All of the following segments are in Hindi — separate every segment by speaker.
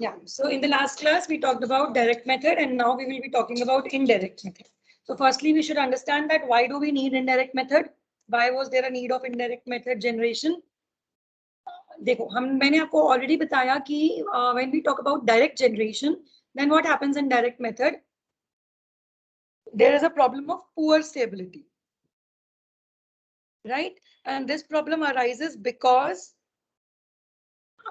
Speaker 1: Yeah, so in the last class, we talked about direct method, and now we will be talking about indirect method. So firstly, we should understand that why do we need indirect method? Why was there a need of indirect method generation? देखो मैंने आपको already बताया कि when we talk about direct generation, then what happens in direct method? There is a problem of poor stability, right? And this problem arises because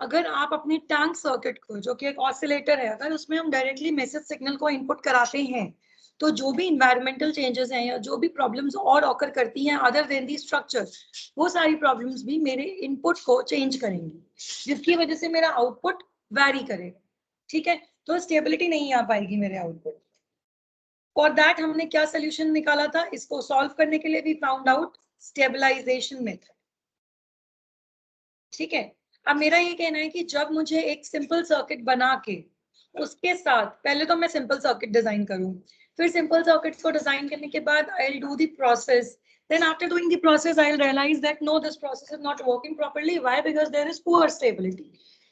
Speaker 1: अगर आप अपने टैंक सर्किट को, जो कि एक ऑसिलेटर है, अगर उसमें हम डायरेक्टली मैसेज सिग्नल को इनपुट कराते हैं, तो जो भी इन्वायरमेंटल चेंजेस हैं या जो भी प्रॉब्लम्स और ऑकर करती हैं अदर देन दी स्ट्रक्चर, वो सारी प्रॉब्लम्स भी मेरे इनपुट को चेंज करेंगी, जिसकी वजह से मेरा आउटपुट वैरी करेगा। ठीक है, तो स्टेबिलिटी नहीं आ पाएगी मेरे आउटपुट। फॉर दैट हमने क्या सोल्यूशन निकाला था? इसको सॉल्व करने के लिए we found out stabilisation method. ठीक है, अब मेरा ये कहना है कि जब मुझे एक सिंपल सर्किट बना के उसके साथ पहले तो मैं सिंपल सर्किट डिजाइन करूं, फिर सिंपल सर्किट्स को डिजाइन करने के बाद I will do the process, then after doing the process I'll realize that no, this process is not working properly. Why? Because there is poor stability.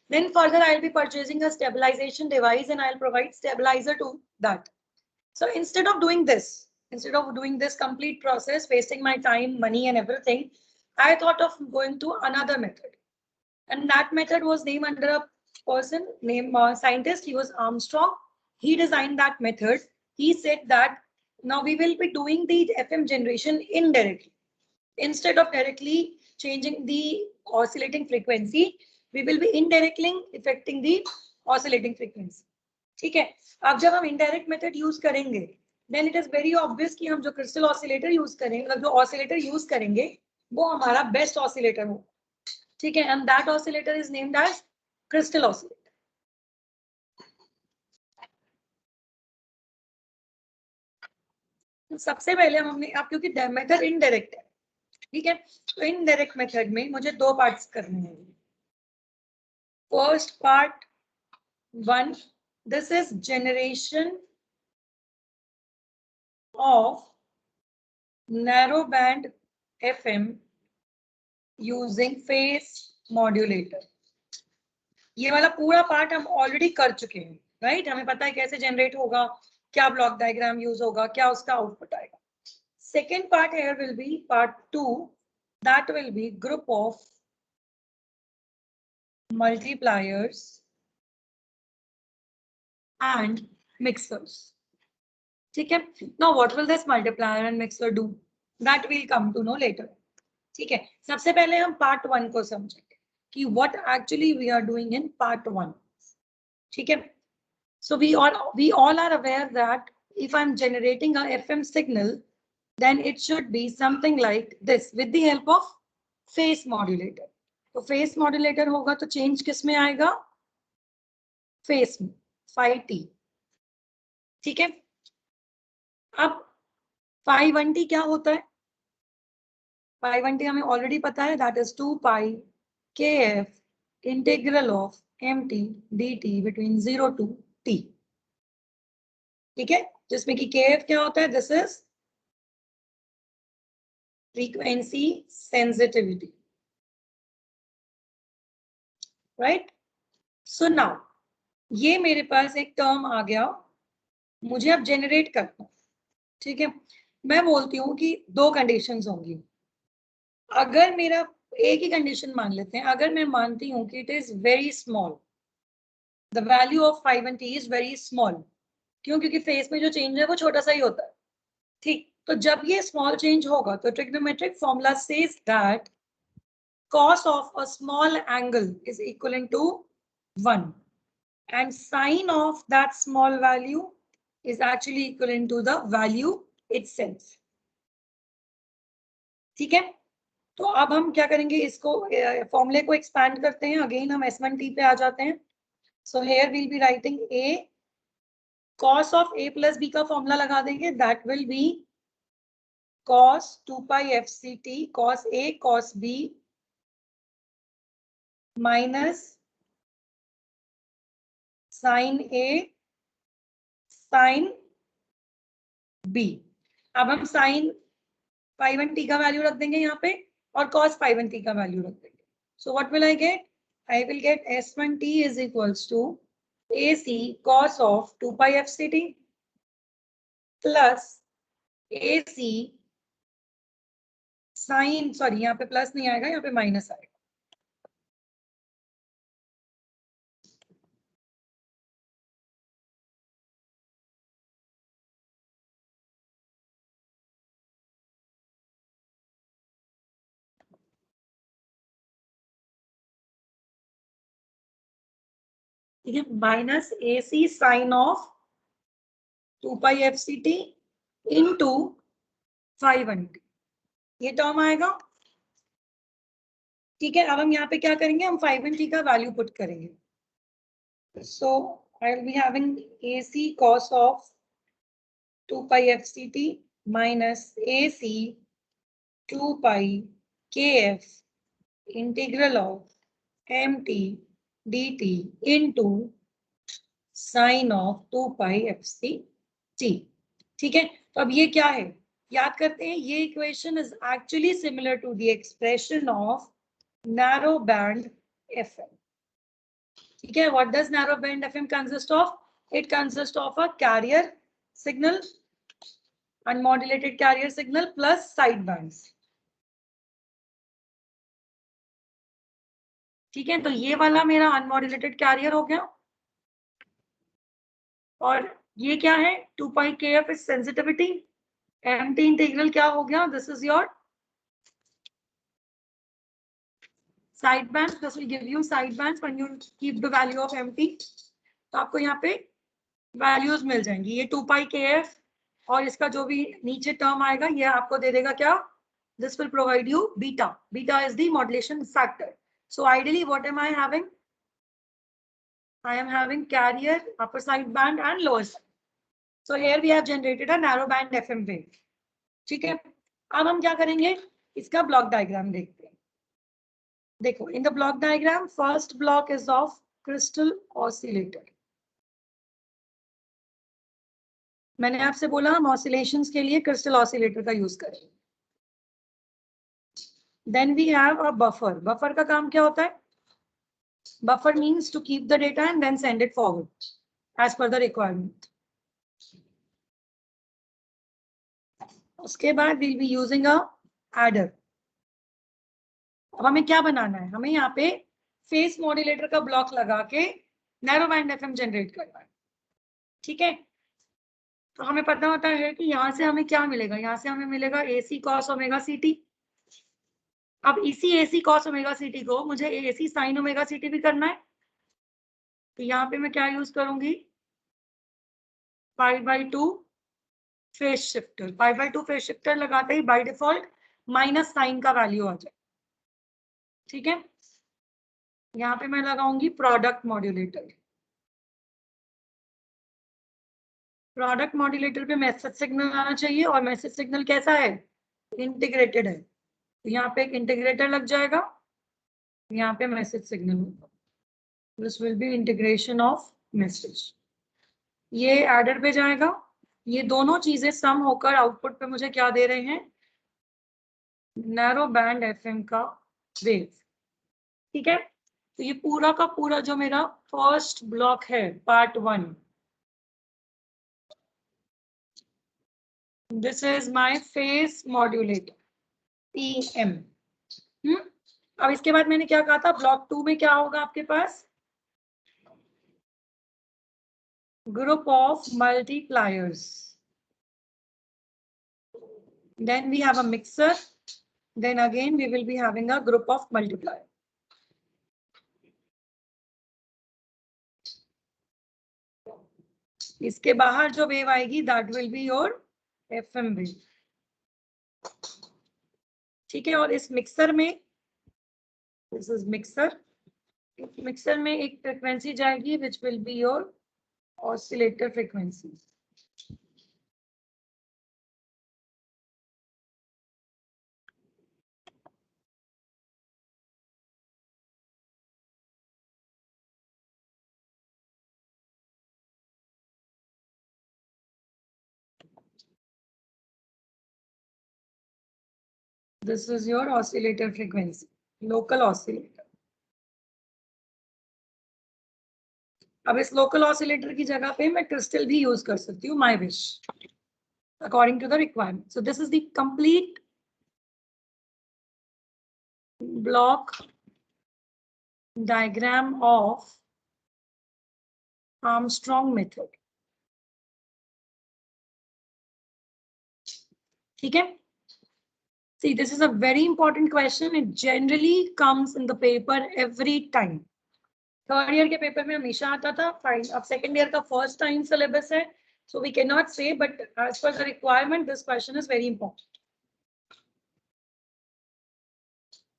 Speaker 1: Then further I'll be purchasing a stabilization device and I'll provide stabilizer to that. So instead of doing this complete process, wasting my time, money and everything, I thought of going to another method. And that method was named under a person named scientist. He was Armstrong. He designed that method. He said that now we will be doing the FM generation indirectly. Instead of directly changing the oscillating frequency, we will be indirectly affecting the oscillating frequency. ठीक है, अब जब हम indirect method use करेंगे, then it is very obvious कि हम जो crystal oscillator use करेंगे, मतलब जो oscillator use करेंगे, वो हमारा best oscillator होगा। ठीक है, and that oscillator is named as crystal oscillator. सबसे पहले हमने, आप क्योंकि मेथड इनडायरेक्ट है, ठीक है, तो इनडायरेक्ट मेथड में मुझे दो पार्ट्स करने हैं। First part 1, this is generation of narrow band FM using face modulator. ये वाला पूरा पार्ट हम ऑलरेडी कर चुके हैं, राइट? हमें पता है कैसे जनरेट होगा, क्या ब्लॉक डायग्राम यूज होगा, क्या उसका आउटपुट आएगा। Second part here will be part 2, that will be group of multipliers and mixers. ठीक है, now what will this multiplier and mixer do? That we'll come to know later. ठीक है, सबसे पहले हम पार्ट 1 को समझेंगे कि what actually we are doing in part 1. ठीक है, so we all are aware that if I'm generating a FM signal, then it should be something like this with the help of phase modulator. तो phase modulator होगा तो change किस में आएगा? phase में, phi t. ठीक है, अब phi 1t क्या होता है? phi 1t हमें ऑलरेडी पता है, that is 2 pi kf integral of mt dt between 0 to t. ठीक है, जिसमें कि kf क्या होता है? This is frequency sensitivity, right? So now ये मेरे पास एक टर्म आ गया, मुझे अब जनरेट करना। ठीक है, मैं बोलती हूँ कि दो कंडीशंस होंगी। अगर मेरा एक ही कंडीशन मान लेते हैं, अगर मैं मानती हूँ कि it is very small, the value of phi 1t is very small. क्यों? क्योंकि फेस में जो चेंज है वो छोटा सा ही होता है। ठीक, तो जब ये स्मॉल चेंज होगा तो trigonometric formula says that cos of a small angle is equivalent to 1 and sine of that small value is actually equivalent to the value itself. ठीक है, तो अब हम क्या करेंगे, इसको फॉर्मूले को एक्सपैंड करते हैं। अगेन हम S1t पे आ जाते हैं। So here will be writing a cos of a plus b का फॉर्मूला लगा देंगे, that will be cos 2 pi fct cos a cos b minus sin a sin b। अब हम sin phi 1t का वैल्यू रख देंगे यहाँ पे और cos phi 1t का वैल्यू रख देंगे। So what will I get? I will get S1t is equals to AC cos of 2 pi FCT plus AC sine, sorry यहाँ पे प्लस नहीं आएगा, यहाँ पे माइनस आएगा। ठीक है, minus AC sine of 2 pi FCT into 500, ये टर्म आएगा। ठीक है, अब हम यहाँ पे क्या करेंगे, हम 500 का वैल्यू पुट करेंगे। So I will be having AC cos of 2 pi FCT minus AC 2 pi KF integral of MT dt into sin of 2 pi FCT। ठीक है, तो अब ये क्या है, याद करते हैं, ये equation is actually similar to the expression of narrow band FM। ठीक है, what does narrow band FM consist of? It consist of a carrier signal, unmodulated carrier signal plus sidebands। ठीक है, तो ये वाला मेरा अनमॉड्यूलेटेड कैरियर हो गया, और ये क्या है, 2 पाई KF is sensitivity, MT integral क्या हो गया, this is your sideband, this will give you sidebands when you keep the value of MT। तो आपको यहाँ पे वैल्यूज मिल जाएंगी, ये 2 पाई KF और इसका जो भी नीचे टर्म आएगा ये आपको दे देगा क्या, this will provide you beta, beta is the modulation factor। So ideally what am I having? I am having carrier, upper side band and lower side। So here we have generated a narrow band FM wave। ठीक है, अब हम क्या करेंगे, इसका ब्लॉक डायग्राम देखते हैं। देखो, in the block diagram first block is of crystal oscillator. मैंने आपसे बोला हम ऑसिलेशंस के लिए क्रिस्टल ऑसिलेटर का यूज करेंगे। Then we have a buffer. Buffer का काम क्या होता है? Buffer means to keep the data and then send it forward as per the requirement. उसके बाद will be using a adder. अब हमें क्या बनाना है, हमें यहाँ पे फेस मॉड्यूलेटर का ब्लॉक लगा के नैरो बैंड FM जनरेट करना है। ठीक है, तो हमें पता होता है कि यहाँ से हमें क्या मिलेगा, यहाँ से हमें मिलेगा AC cos ओमेगा CT। अब इसी AC cos ओमेगा CT को मुझे AC sin ओमेगा CT भी करना है, तो यहाँ पे मैं क्या यूज करूंगी, π/2 फेज शिफ्टर। π/2 फेज शिफ्टर लगाते ही बाय डिफॉल्ट माइनस साइन का वैल्यू आ जाए। ठीक है, यहाँ पे मैं लगाऊंगी प्रोडक्ट मॉड्यूलेटर। प्रोडक्ट मॉड्यूलेटर पे मैसेज सिग्नल आना चाहिए, और मैसेज सिग्नल कैसा है, इंटीग्रेटेड है, तो यहाँ पे एक इंटीग्रेटर लग जाएगा, यहाँ पे मैसेज सिग्नल होगा, this will be integration of message. ये एडर पे जाएगा, ये दोनों चीजें सम होकर आउटपुट पे मुझे क्या दे रहे हैं, नैरो बैंड FM का वेव। ठीक है, तो ये पूरा का पूरा जो मेरा फर्स्ट ब्लॉक है, part 1, this is my face modulator PM। अब इसके बाद मैंने क्या कहा था, ब्लॉक 2 में क्या होगा आपके पास, group of multipliers, then we have a mixer, then again we will be having a group of multiplier। इसके बाहर जो वेव आएगी that will be your FM wave. ठीक है, और इस मिक्सर में, दिस इज मिक्सर, मिक्सर में एक फ्रीक्वेंसी जाएगी which will be your oscillator frequency। This is your oscillator frequency, local oscillator। अब इस लोकल ऑसिलेटर की जगह पे मैं क्रिस्टल भी यूज कर सकती हूँ, my wish, according to the requirement. So this is the complete block diagram of Armstrong method. ठीक है. See, this is a very important question. It generally comes in the paper every time. Third year के पेपर में हमेशा आता था. फाइन, अब सेकेंड ईयर का फर्स्ट टाइम सिलेबस है, so we cannot say, but as per the requirement, this question is very important.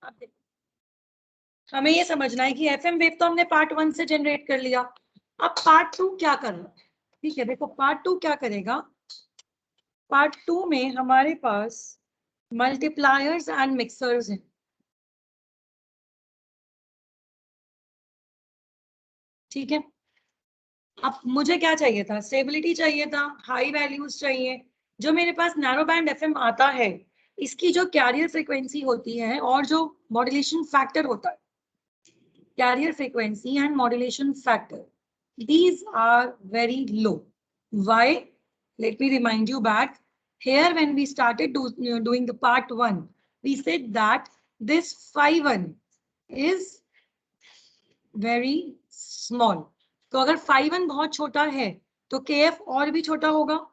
Speaker 1: अब देखो, हमें ये समझना है कि एफएम वेव तो हमने पार्ट 1 से जनरेट कर लिया. अब पार्ट 2 क्या करना है? ठीक है, देखो पार्ट 2 क्या करेगा. पार्ट 2 में हमारे पास मल्टीप्लायर्स एंड मिक्सर्स हैं. ठीक है. अब मुझे क्या चाहिए था? स्टेबिलिटी चाहिए था, हाई वैल्यूज चाहिए. जो मेरे पास नैरो बैंड एफएम आता है, इसकी जो कैरियर फ्रीक्वेंसी होती है और जो मॉड्यूलेशन फैक्टर होता है, carrier frequency and modulation factor, these are very low. Why? Let me remind you back. Here when we started doing the part 1, we said that this phi1 is very small. तो अगर phi1 बहुत छोटा है तो kf और भी छोटा होगा.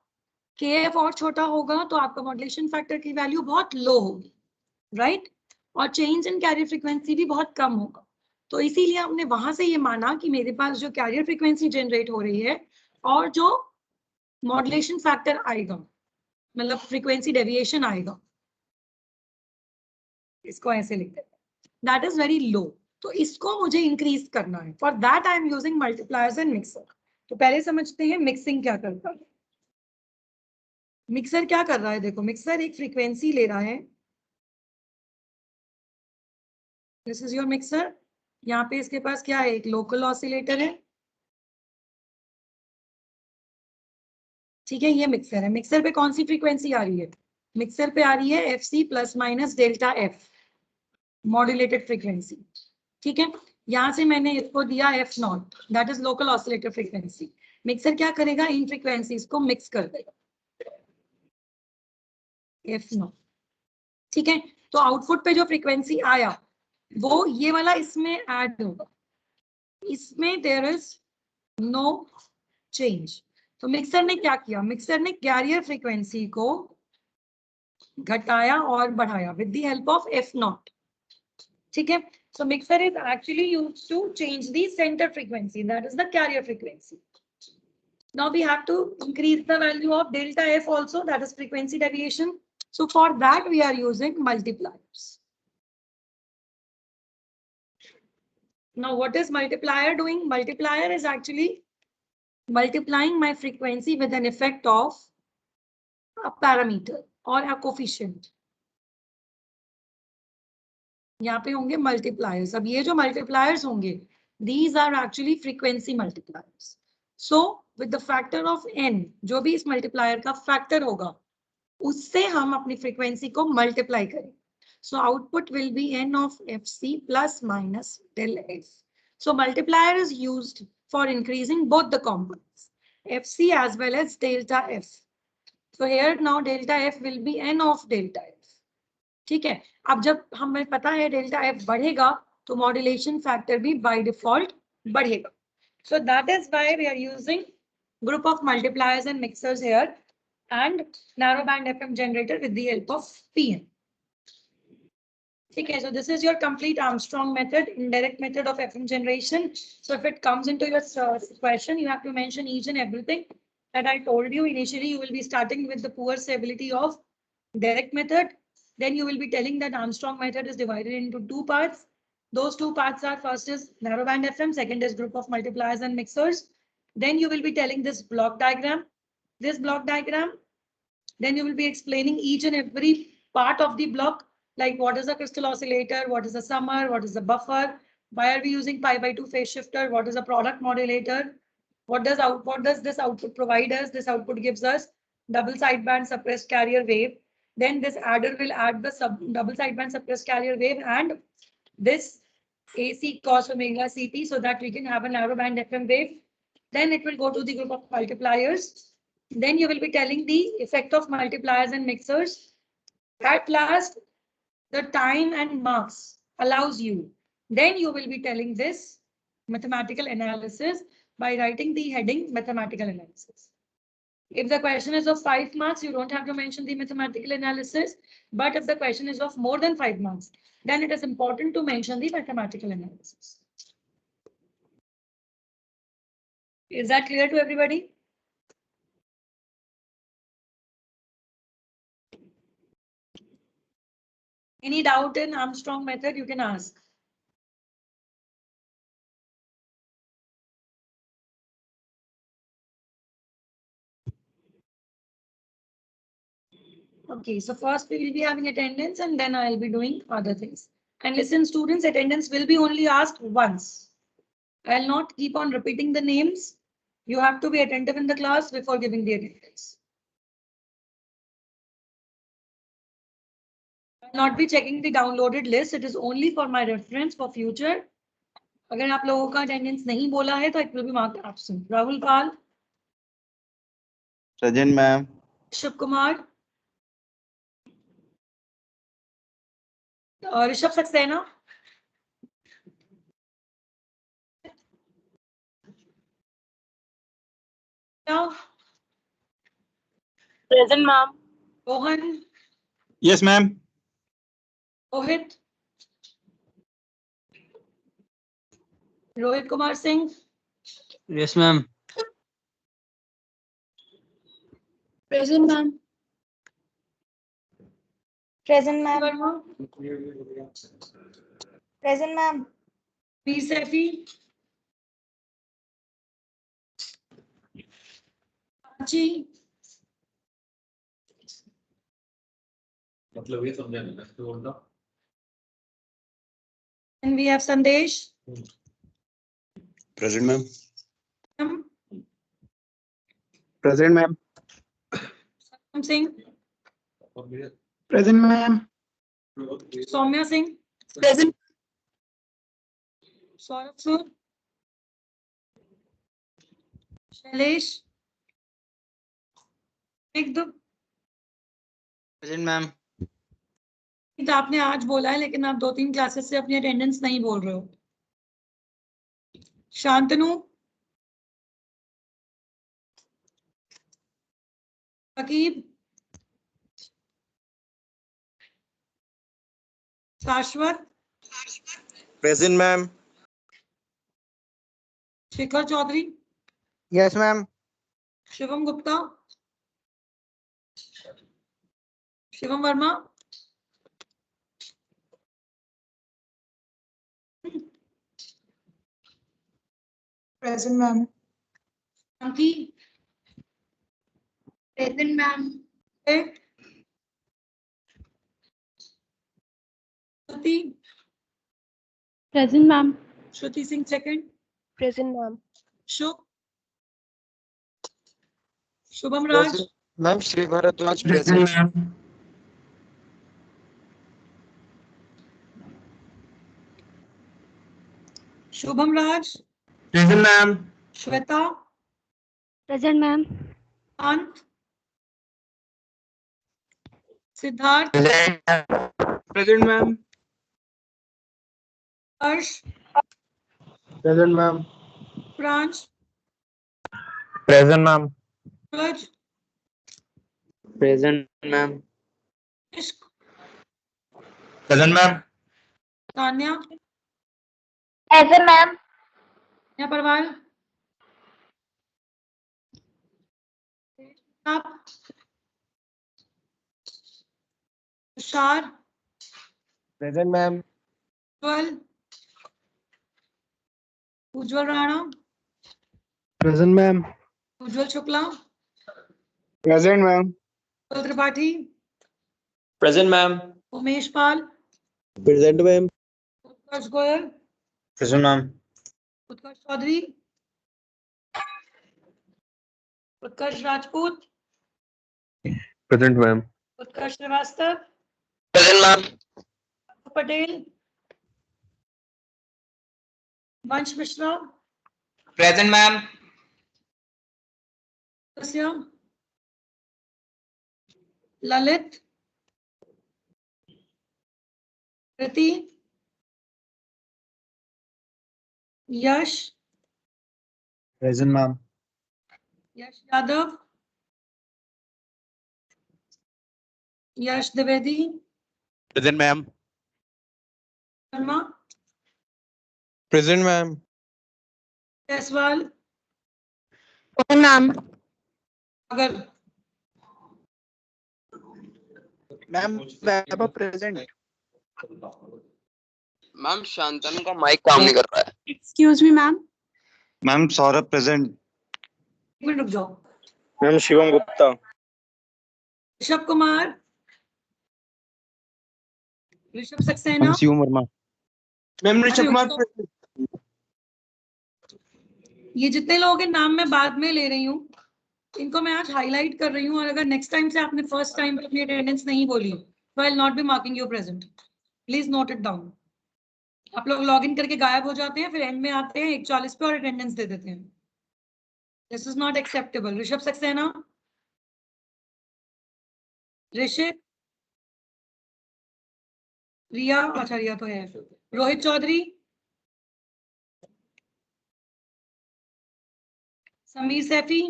Speaker 1: kf और छोटा होगा तो आपका मॉड्यूलेशन फैक्टर की वैल्यू बहुत लो होगी, राइट? और चेंज इन कैरियर फ्रीक्वेंसी भी बहुत कम होगा. तो इसीलिए हमने वहां से ये माना कि मेरे पास जो कैरियर फ्रीक्वेंसी जनरेट हो रही है और जो मॉड्यूलेशन फैक्टर आएगा, मतलब फ्रीक्वेंसी डेविएशन आएगा, इसको ऐसे लिखते हैं, दैट इज वेरी लो. तो इसको मुझे इंक्रीज करना है. For that I am using multipliers and mixer. तो पहले समझते हैं मिक्सिंग क्या करता है. मिक्सर क्या कर रहा है? देखो, मिक्सर एक फ्रीक्वेंसी ले रहा है. This is your mixer. यहाँ पे इसके पास क्या है? एक लोकल ऑसिलेटर है. ठीक है, ये मिक्सर है. मिक्सर पे कौन सी फ्रीक्वेंसी आ रही है? मिक्सर पे आ रही है F C plus minus delta F, modulated frequency. ठीक है, यहां से मैंने इसको दिया F naught, that is local oscillator frequency. Mixer क्या करेगा? इन फ्रीक्वेंसीज को मिक्स कर देगा, एफ नॉट. ठीक है, तो आउटपुट पे जो फ्रीक्वेंसी आया वो ये वाला इसमें ऐड होगा. इसमें देयर इज नो चेंज. तो मिक्सर ने क्या किया? मिक्सर ने कैरियर फ्रीक्वेंसी को घटाया और बढ़ाया with the help of F not. ठीक है, so mixer is actually used to change the center frequency, that is the carrier frequency. Now we have to increase the value of delta f also, that is frequency deviation. So for that we are using multipliers. Now what is multiplier doing? Multiplier is actually multiplying my frequency with an effect of a parameter or a coefficient. यहाँ पे होंगे मल्टीप्लायर्स. अब ये जो मल्टीप्लायर्स होंगे, these are actually frequency multipliers. So with the factor of n, जो भी इस मल्टीप्लायर का फैक्टर होगा, उससे हम अपनी फ्रीक्वेंसी को मल्टीप्लाई करेंगे. So output will be n of fc plus minus del f. So multiplier is used for increasing both the components, fc as well as delta f. So here now delta f will be n of delta f. ठीक है, अब जब हमें पता है डेल्टा एफ बढ़ेगा तो मॉड्यूलेशन फैक्टर भी बाय डिफॉल्ट बढ़ेगा. So that is why we are using group of multipliers and mixers here and narrow band FM generator with the help of PN. ठीक है, so this is your complete Armstrong method, indirect method of FM generation. So if it comes into your question, you have to mention each and everything that I told you. Initially, you will be starting with the poor stability of direct method. Then you will be telling that Armstrong method is divided into two parts. Those two parts are, first is narrowband FM, second is group of multipliers and mixers. Then you will be telling this block diagram. This block diagram, then you will be explaining each and every part of the block, like what is a crystal oscillator, what is a summer, what is a buffer, why are we using pi/2 phase shifter, what is a product modulator, what does this output provide us? This output gives us double sideband suppressed carrier wave. Then this adder will add the double sideband suppressed carrier wave and this AC cos omega CT so that we can have a narrow band FM wave. Then it will go to the group of multipliers. Then you will be telling the effect of multipliers and mixers. At last, the time and marks allows you. Then you will be telling this mathematical analysis by writing the heading mathematical analysis. If the question is of 5 marks, you don't have to mention the mathematical analysis. But if the question is of more than 5 marks, then it is important to mention the mathematical analysis. Is that clear to everybody? Any doubt in Armstrong method, you can ask. Okay, so first we will be having attendance and then I'll be doing other things. And listen, students, attendance will be only asked once. I'll not keep on repeating the names. You have to be attentive in the class before giving the attendance. I'll not be checking the downloaded list. It is only for my reference for future. अगर आप लोगों का attendance नहीं बोला है तो it will be marked absent. Rahul Pal.
Speaker 2: Present, ma'am.
Speaker 1: Shiv Kumar. Rishabh Saxena.
Speaker 3: Present, ma'am.
Speaker 1: Rohan.
Speaker 2: Yes, ma'am.
Speaker 1: Rohit. Rohit Kumar Singh.
Speaker 2: Yes, ma'am.
Speaker 3: Present, ma'am.
Speaker 4: Present, ma'am.
Speaker 1: Verma.
Speaker 4: Present, ma'am.
Speaker 1: Mir Saifi. Ji.
Speaker 5: मतलब ये समझाने का तो बोलता
Speaker 1: And we have Sandesh.
Speaker 2: Present, ma'am.
Speaker 1: Sam
Speaker 2: Present, ma'am.
Speaker 1: Singh.
Speaker 5: और मेरे
Speaker 2: Present, ma'am.
Speaker 1: Soumya Singh.
Speaker 3: Present.
Speaker 1: Saurabh Sur. Shailesh. Snigdh.
Speaker 2: Present, ma'am.
Speaker 1: तो आपने आज बोला है लेकिन आप 2-3 क्लासेस से अपनी अटेंडेंस नहीं बोल रहे हो. शांतनु. अकीब. शाश्वत.
Speaker 2: Present, ma'am.
Speaker 1: Shekhar Chaudhary.
Speaker 2: Yes, ma'am.
Speaker 1: Shivam Gupta. Shivam Verma.
Speaker 4: Present, ma'am.
Speaker 1: Anki.
Speaker 4: Present, ma'am.
Speaker 1: Shruti.
Speaker 3: Present, ma'am.
Speaker 1: Shruti Singh second.
Speaker 3: Present, ma'am.
Speaker 1: Shubh. Shubham Raj.
Speaker 2: Ma'am, Shri Bharadwaj. Present, ma'am.
Speaker 1: Shubham Raj.
Speaker 2: Present, ma'am.
Speaker 1: Shweta.
Speaker 3: Present, ma'am.
Speaker 1: अंत. सिद्धार्थ.
Speaker 2: Present, ma'am.
Speaker 1: हर्ष.
Speaker 2: Present, ma'am.
Speaker 1: प्रांश.
Speaker 2: Present, ma'am.
Speaker 1: सूरज.
Speaker 2: Present, ma'am.
Speaker 1: इश्क.
Speaker 2: Present, ma'am.
Speaker 1: Tanya.
Speaker 4: Present, ma'am.
Speaker 1: या परवाल. आप. तुषार.
Speaker 2: Present, ma'am.
Speaker 1: उज्ज्वल. उज्ज्वल राणा.
Speaker 2: Present, ma'am.
Speaker 1: उज्ज्वल Shukla.
Speaker 2: Present, ma'am.
Speaker 1: Utpal Tripathi.
Speaker 2: Present, ma'am.
Speaker 1: Umesh Pal.
Speaker 2: Present, ma'am.
Speaker 1: उत्कर्ष गोयल.
Speaker 2: Present, ma'am.
Speaker 1: उत्कर्ष चौधरी. उत्कर्ष राजपूत.
Speaker 2: Present, ma'am.
Speaker 1: उत्कर्ष श्रीवास्तव.
Speaker 2: Present, ma'am.
Speaker 1: पटेल. वंश Mishra.
Speaker 2: Present, ma'am.
Speaker 1: Tasya, Lalit, Kriti, Yash,
Speaker 2: Present, ma'am.
Speaker 1: Yash Yadav, Yash Dwivedi,
Speaker 2: Present, ma'am.
Speaker 1: Sharma,
Speaker 2: Present, ma'am.
Speaker 1: Jaiswal,
Speaker 3: ma'am.
Speaker 1: अगर
Speaker 2: Ma'am, Vaibhav present.
Speaker 6: Ma'am Shantanu का माइक काम नहीं कर रहा है।
Speaker 3: Excuse me ma'am.
Speaker 2: Ma'am, Saurabh present.
Speaker 1: एक मिनट रुक जाओ।
Speaker 2: Ma'am, Shivam Gupta.
Speaker 1: Rishabh Kumar, Rishabh Saxena,
Speaker 2: Shivam Verma. Ma'am,
Speaker 1: Rishabh Kumar
Speaker 2: present.
Speaker 1: ये जितने लोगों के नाम मैं बाद में ले रही हूँ, इनको मैं आज हाईलाइट कर रही हूँ, और अगर नेक्स्ट टाइम से आपने फर्स्ट टाइम पे अपनी अटेंडेंस नहीं बोली तो I will not be marking you present. Please note it down. आप लोग लॉग इन करके गायब हो जाते हैं, फिर एंड में आते हैं 1:40 पे और अटेंडेंस दे देते हैं। This is not acceptable. Rishabh Saxena, Rishik, Riya, अच्छा रिया तो है, Rohit Chaudhary, Sameer Saifi,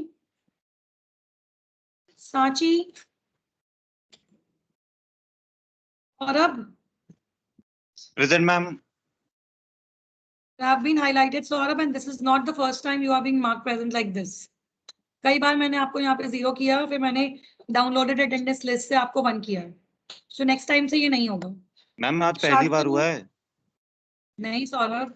Speaker 1: Sanchi, Saurabh,
Speaker 2: Present, ma'am.
Speaker 1: have been highlighted Saurabh, and this is not the first time you are being marked present like this. कई बार मैंने आपको यहाँ पे 0 किया, फिर मैंने डाउनलोडेड अटेंडेंस लिस्ट से आपको 1 किया। सो नेक्स्ट टाइम से ये नहीं होगा।
Speaker 2: मैम आज पहली बार हुआ है।
Speaker 1: नहीं सौरभ,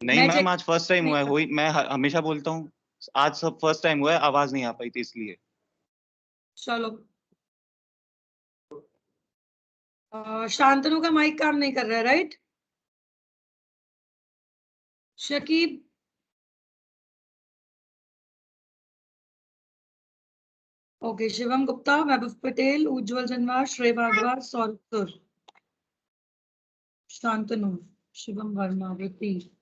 Speaker 2: नहीं
Speaker 1: मैं
Speaker 2: मैम,
Speaker 1: check-
Speaker 2: आज फर्स्ट टाइम हुआ है।
Speaker 1: नहीं।
Speaker 2: हुई, मैं हमेशा बोलता हूँ आज सब फर्स्ट टाइम हुआ है, आवाज नहीं आ पाई थी इसलिए।
Speaker 1: चलो, शांतनु का माइक काम नहीं कर रहा है, राइट? शकीब, ओके, शिवम गुप्ता, वैभव पटेल, उज्जवल जनवार, श्रेय भारद्वाज, सौरभ सुर, शांतनु, शिवम वर्मा, वृत्ति,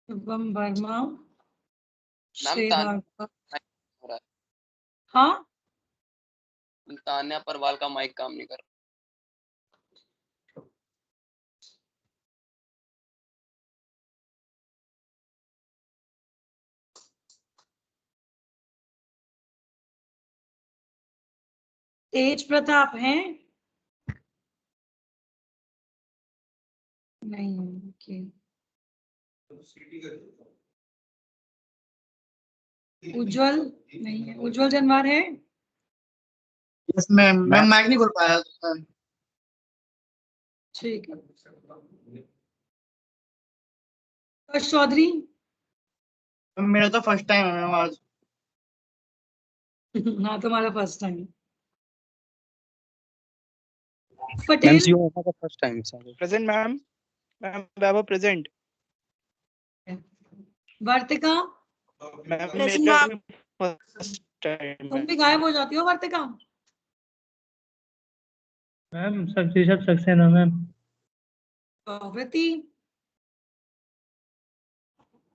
Speaker 1: शिवम वर्मा, श्रेय
Speaker 6: तान-
Speaker 1: भारद्वाज। हाँ,
Speaker 6: तान्या परवाल का माइक काम नहीं कर रहा।
Speaker 1: तेज प्रताप हैं? नहीं, ओके। उज्जवल नहीं है। उज्जवल जनवार है?
Speaker 7: Yes ma'am. मैम माइक नहीं खोल पाया।
Speaker 1: ठीक है। हर्ष चौधरी?
Speaker 7: मेरा तो फर्स्ट टाइम है मैम आज।
Speaker 1: हाँ, तुम्हारा फर्स्ट टाइम। पटेल?
Speaker 2: का first time.
Speaker 7: Present ma'am. Ma'am Vaibhav present.
Speaker 1: Vartika?
Speaker 7: Ma'am
Speaker 3: Present,
Speaker 7: मेरा
Speaker 3: ma'am.
Speaker 7: भी फर्स्ट टाइम
Speaker 1: तुम
Speaker 7: है।
Speaker 1: भी गायब हो जाती हो Vartika.
Speaker 8: Ma'am Rishabh Saxena ma'am.
Speaker 1: Vritti?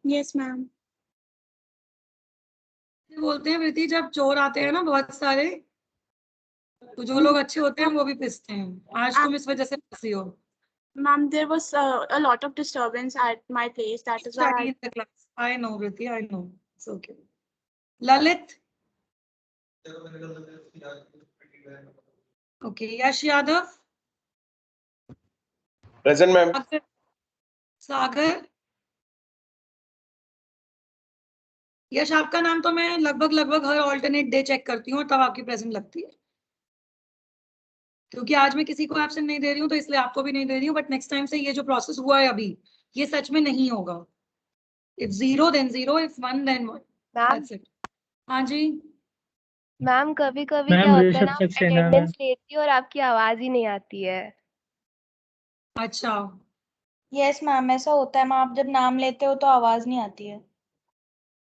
Speaker 3: Yes ma'am.
Speaker 1: बोलते हैं वृत्ति, जब चोर आते हैं ना बहुत सारे, तो जो लोग अच्छे होते हैं वो भी पिसते हैं। आज तुम इस वजह से फंसी हो।
Speaker 3: Ma'am, there was a lot of disturbance at my place. That is why
Speaker 1: Study in the class. I know, Vrithi, I know. It's okay. Lalit? Okay. Yash Yadav?
Speaker 2: Present, ma'am.
Speaker 1: सागर? यश, आपका नाम तो मैं लगभग हर ऑल्टरनेट डे चेक करती हूँ, तब आपकी प्रेजेंट लगती है। क्योंकि आज मैं किसी को एब्सेंट नहीं दे रही हूँ, तो इसलिए आपको भी नहीं दे रही हूँ। बट नेक्स्ट टाइम से ये जो प्रोसेस हुआ है अभी, ये सच में नहीं होगा। If 0 then 0, if 1 then 1. That's it. हाँ जी।
Speaker 9: मैम कभी कभी
Speaker 8: मैम,
Speaker 9: क्या होता है
Speaker 8: ऋषभ
Speaker 9: ना,
Speaker 8: सक्सेना मैम।
Speaker 9: अटेंडेंस लेती है और आपकी आवाज ही नहीं आती है।
Speaker 1: अच्छा,
Speaker 4: यस मैम, ऐसा होता है मैम। आप जब नाम लेते हो तो आवाज नहीं आती है।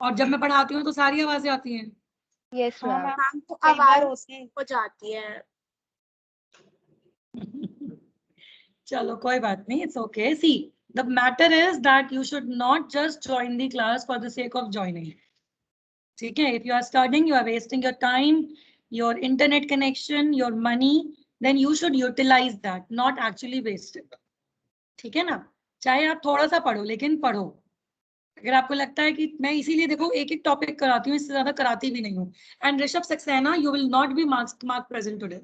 Speaker 1: और जब मैं पढ़ाती हूँ तो सारी आवाजें आती हैं।
Speaker 9: यस
Speaker 4: हाँ
Speaker 9: मैम।
Speaker 4: मैम,
Speaker 3: मैम तो
Speaker 4: कई बार
Speaker 3: आवाज
Speaker 4: होती है।
Speaker 3: हो जाती है।
Speaker 1: चलो कोई बात नहीं, it's okay. See, the matter is that you should not just join the class for the sake of joining. ठीक है? If you are studying, you are wasting your time, your internet connection, your money, then you should utilize that, not actually waste it. ठीक है ना? चाहे आप थोड़ा सा पढ़ो, लेकिन पढ़ो. अगर आपको लगता है कि मैं इसीलिए देखो एक एक टॉपिक कराती हूँ, इससे ज्यादा कराती भी नहीं हूँ. And Rishabh Saxena, you will not be mark present today.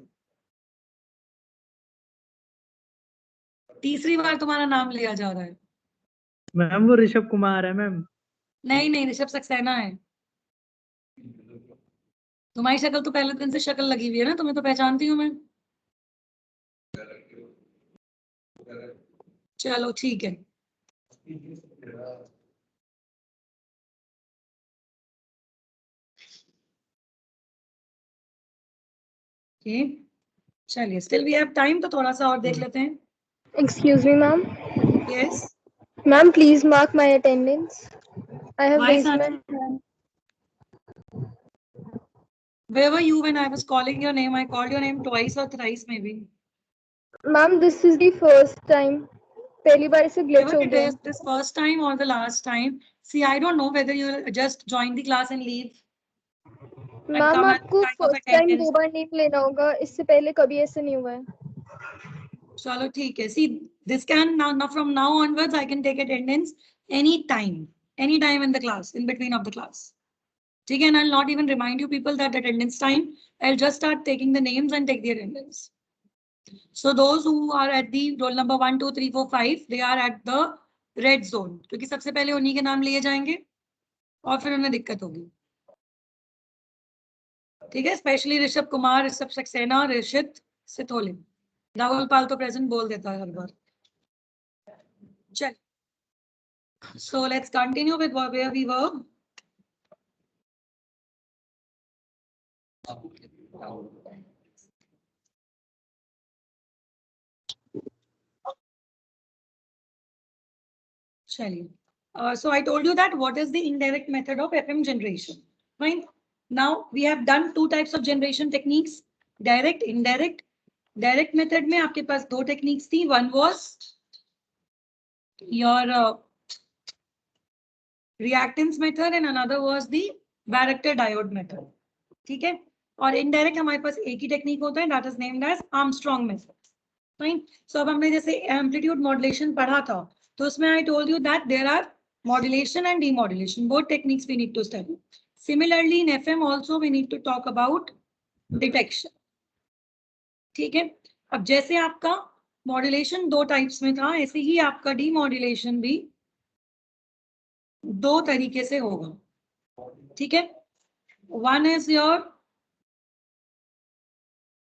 Speaker 1: तीसरी बार तुम्हारा नाम लिया जा रहा है.
Speaker 8: मैम वो ऋषभ कुमार है मैम.
Speaker 1: नहीं नहीं, ऋषभ सक्सेना है. तुम्हारी शक्ल तो पहले दिन से शक्ल लगी हुई है ना, तुम्हें तो पहचानती हूँ मैं. चलो ठीक है. चलिए, स्टिल वी हैव टाइम, तो थोड़ा सा और देख लेते हैं.
Speaker 9: Excuse me, ma'am.
Speaker 1: Yes.
Speaker 9: Ma'am, please mark my attendance. I have
Speaker 1: Why,
Speaker 9: raised my
Speaker 1: Sanjay?
Speaker 9: hand.
Speaker 1: Where were you when I was calling your name? I called your name twice or thrice maybe.
Speaker 9: Ma'am, this is the first time. पहली बार इसे glitch
Speaker 1: Whether
Speaker 9: हो
Speaker 1: it
Speaker 9: गया.
Speaker 1: is this first time or the last time. See, I don't know whether you will just join the class and leave.
Speaker 9: Ma'am
Speaker 1: come at
Speaker 9: आपको
Speaker 1: time of
Speaker 9: first time
Speaker 1: attendance.
Speaker 9: 2 bar name लेना होगा, इससे पहले कभी ऐसा नहीं हुआ है.
Speaker 1: चलो ठीक है. See, this can now from now onwards I can take attendance any time in the class, in between of the class. ठीक है? And I'll not even remind you people that attendance time. I'll just start taking the names and take the attendance. So those who are at the roll number 1, 2, 3, 4, 5, they are at the red zone. क्योंकि सबसे पहले उन्हीं के नाम लिए जाएंगे और फिर उन्हें दिक्कत होगी. ठीक है? स्पेशली ऋषभ कुमार, ऋषभ सक्सेना, ऋषित सिथोले. राहुल पाल तो प्रेजेंट बोल देता है हर बार. चल. So let's continue with where we were. चलिए. So I told you that what is the indirect method of FM generation. Fine. Now we have done two types of generation techniques, direct, indirect. Direct method में आपके पास दो techniques थी. One was your reactance method and another was the Varactor diode method. ठीक है? और indirect हमारे पास एक ही technique होता है, that is named as Armstrong method. Fine. So अब हमने जैसे amplitude modulation पढ़ा था, तो उसमें I told you that there are modulation and demodulation, both techniques we need to study. Similarly in FM also we need to talk about detection. ठीक है? अब जैसे आपका मॉड्यूलेशन दो टाइप्स में था, ऐसे ही आपका डीमॉड्यूलेशन भी दो तरीके से होगा. ठीक है? One is your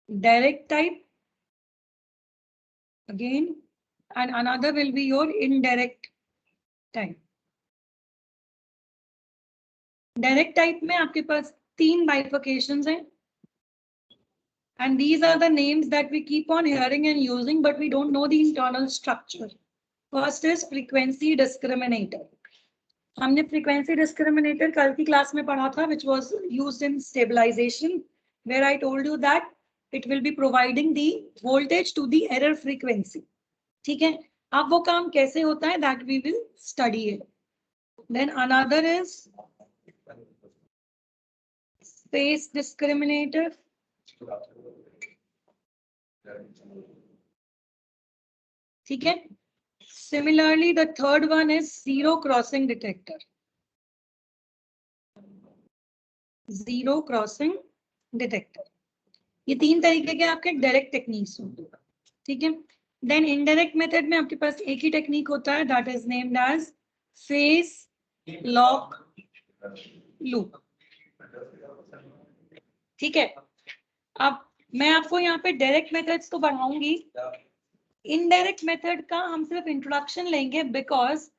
Speaker 1: direct type again, and another will be your indirect type. Direct type में आपके पास तीन bifurcations हैं. And these are the names that we keep on hearing and using, but we don't know the internal structure. First is frequency discriminator. हमने frequency discriminator कल की क्लास में पढ़ा था, which was used in stabilization, where I told you that it will be providing the voltage to the error frequency. ठीक है? अब वो काम कैसे होता है, that we will study it. Then another is phase discriminator. ठीक है? Similarly, the third one is zero crossing detector. Zero crossing detector. ये तीन तरीके के आपके डायरेक्ट टेक्निक्स होंगे. ठीक है? देन इनडायरेक्ट मेथड में आपके पास एक ही टेक्निक होता है, that is named as phase lock loop. ठीक है? अब मैं आपको यहाँ पे डायरेक्ट मेथड्स तो बढ़ाऊंगी, इनडायरेक्ट मेथड का हम सिर्फ इंट्रोडक्शन लेंगे, बिकॉज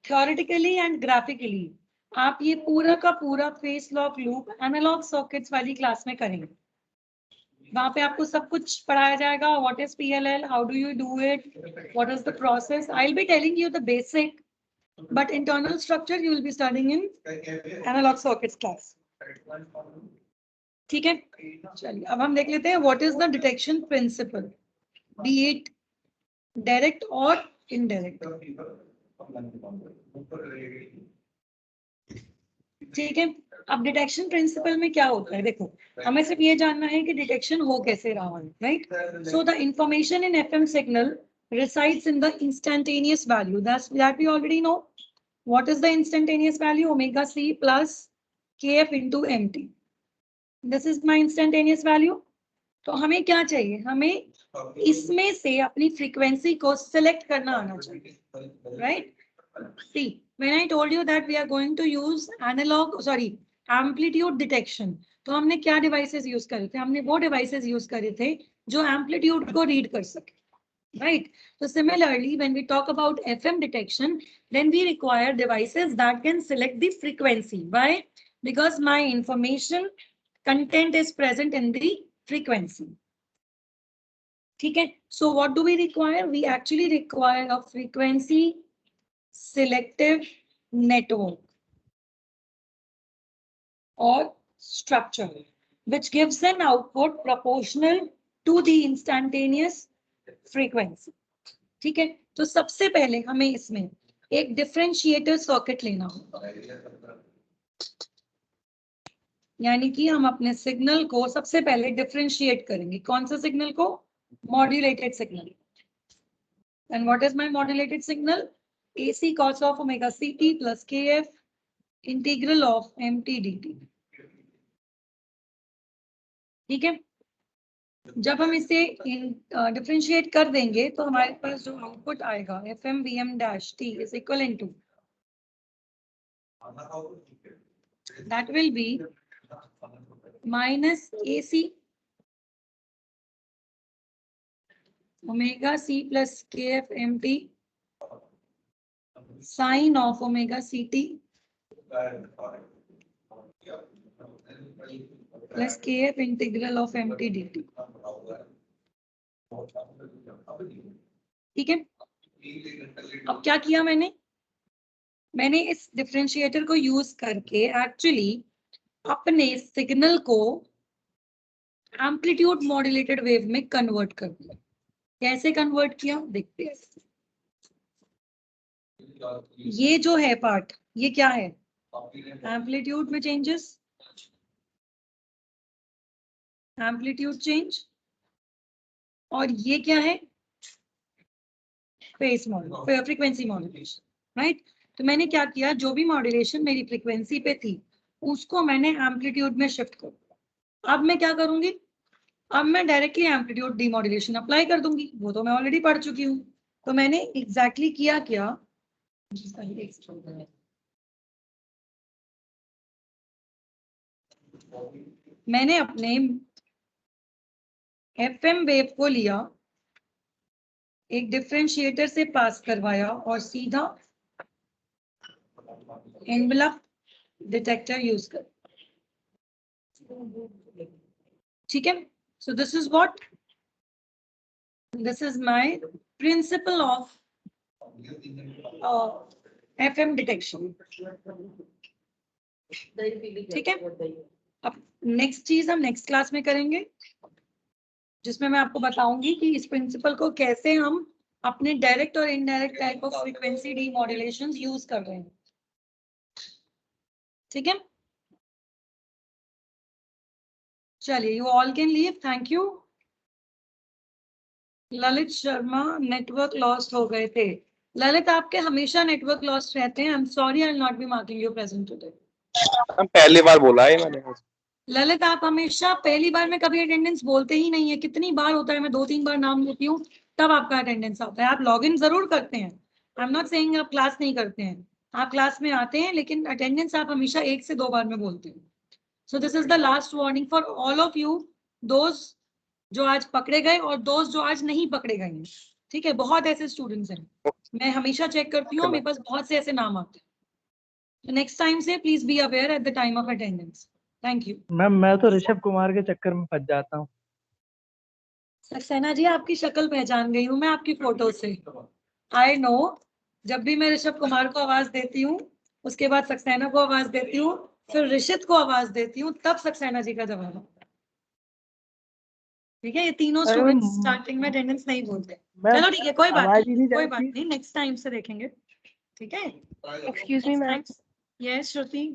Speaker 1: थ्योरेटिकली एंड ग्राफिकली आप ये पूरा का पूरा phase lock loop analogue circuits वाली क्लास में करेंगे. वहां पे आपको सब कुछ पढ़ाया जाएगा. What is PLL, how do you do it, what is the process. I will be telling you the basic, but internal structure you will be studying in analogue circuits class. ठीक है? चलिए अब हम देख लेते हैं what is the detection principle. be it direct or indirect. ठीक है, अब डिटेक्शन प्रिंसिपल में क्या होता है, देखो हमें सिर्फ ये जानना है कि डिटेक्शन हो कैसे रहा है, right? So the information in FM signal resides in the instantaneous value that we already know. What is the instantaneous value? Omega c plus kf into mt. This is my instantaneous value. तो हमें क्या चाहिए, हमें इसमें से अपनी फ्रीक्वेंसी को सिलेक्ट करना आना चाहिए, right? See, when I told you that we are going to use amplitude detection, तो हमने क्या डिवाइसेस यूज करे थे? हमने वो डिवाइसेस यूज करे थे जो एम्पलीट्यूड को रीड कर सके, right? So similarly, when we talk about FM detection, then we require devices that can select the frequency. Why? Because my information content is present in the frequency. Okay, so what do we require? We actually require a frequency selective network or structure, which gives an output proportional to the instantaneous frequency. ठीक है, तो सबसे पहले हमें इसमें एक डिफरेंशिएटर सर्किट लेना होगा, यानी कि हम अपने सिग्नल को सबसे पहले डिफरेंशिएट करेंगे. कौन सा सिग्नल को? Modulated signal. And what is my modulated signal? AC cos of omega ct plus kf integral of mt dt. ठीक है, जब हम इसे डिफरेंशिएट कर देंगे तो हमारे पास जो आउटपुट आएगा FM VM dash t is equivalent to, that will be minus AC omega c plus kf mt sine of omega ct plus kf integral of mt dt. ठीक है, अब क्या किया मैंने इस डिफरेंशिएटर को यूज करके एक्चुअली अपने सिग्नल को एम्पलीट्यूड मॉड्यूलेटेड वेव में कन्वर्ट कर दिया. कैसे कन्वर्ट किया देखते हैं. ये जो है पार्ट, ये क्या है? एम्पलीट्यूड में चेंजेस, एम्पलीट्यूड चेंज. और ये क्या है? Face modulation, frequency modulation, right? तो मैंने क्या किया, जो भी मॉड्यूलेशन मेरी फ्रीक्वेंसी पे थी उसको मैंने एम्पलीट्यूड में शिफ्ट कर दिया. अब मैं क्या करूंगी, अब मैं डायरेक्टली एम्पलीट्यूड डीमॉड्यूलेशन अप्लाई कर दूंगी. वो तो मैं ऑलरेडी पढ़ चुकी हूँ. तो मैंने एग्जैक्टली किया क्या, मैंने अपने FM वेव को लिया, एक डिफरेंशिएटर से पास करवाया और सीधा एनवेलप डिटेक्टर यूज कर. ठीक है, सो this is what, this is my principle of FM detection. ठीक है, अब नेक्स्ट चीज हम नेक्स्ट क्लास में करेंगे, जिसमें मैं आपको बताऊंगी कि इस प्रिंसिपल को कैसे हम अपने डायरेक्ट और indirect type of frequency demodulations use कर रहे हैं. ठीक है, चलिए, you all can leave. Thank you. Lalit Sharma, network lost हो गए थे. ललित, आपके हमेशा नेटवर्क लॉस्ट रहते हैं. I am sorry, I will not be marking you present today.
Speaker 10: पहली बार बोला है मैंने.
Speaker 1: ललित, आप हमेशा पहली बार में कभी अटेंडेंस बोलते ही नहीं है. कितनी बार होता है, मैं 2-3 बार नाम लेती हूँ तब आपका अटेंडेंस आता है. आप लॉगिन जरूर करते हैं, आई एम नॉट सेइंग आप क्लास नहीं करते हैं. आप क्लास में आते हैं, लेकिन अटेंडेंस आप हमेशा 1 से 2 बार में बोलते हैं. सो this is the last warning for all of you, those जो आज पकड़े गए और दोज जो आज नहीं पकड़े गए हैं. ठीक है, बहुत ऐसे स्टूडेंट्स हैं, मैं हमेशा चेक करती हूँ, मेरे पास बहुत से ऐसे नाम आते हैं. नेक्स्ट टाइम से please be aware at the time of attendance. Thank you.
Speaker 8: Ma'am, मैं तो ऋषभ कुमार के चक्कर में फंस जाता हूँ.
Speaker 1: सक्सेना जी, आपकी शक्ल पहचान गई हूँ मैं आपकी फोटो से. आई नो, जब भी मैं ऋषभ कुमार को आवाज देती हूँ, उसके बाद सक्सेना को आवाज देती हूँ, फिर ऋषित को आवाज देती हूँ, तब सक्सेना जी का जवाब आता है. ठीक है, ये तीनों
Speaker 8: अरे
Speaker 1: स्टूडेंट्स
Speaker 8: मैम,
Speaker 1: स्टार्टिंग में अटेंडेंस नहीं बोलते।
Speaker 8: मैम
Speaker 1: चलो ठीक है, कोई बात
Speaker 8: आवाज ही
Speaker 1: नहीं,
Speaker 8: नहीं
Speaker 1: कोई
Speaker 8: जा
Speaker 1: बात
Speaker 8: रही।
Speaker 1: नहीं, नेक्स्ट टाइम से देखेंगे। ठीक है,
Speaker 9: एक्सक्यूज मी मैम,
Speaker 1: यस श्रुति।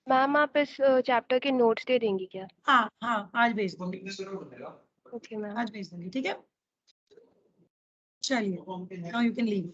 Speaker 9: मैम आप इस चैप्टर के नोट्स दे देंगी क्या?
Speaker 1: हाँ हाँ, आज भेज दूंगी,
Speaker 9: ओके मैम।
Speaker 1: आज भेज दूंगी, ठीक है। चलिए, नाउ यू कैन लीव।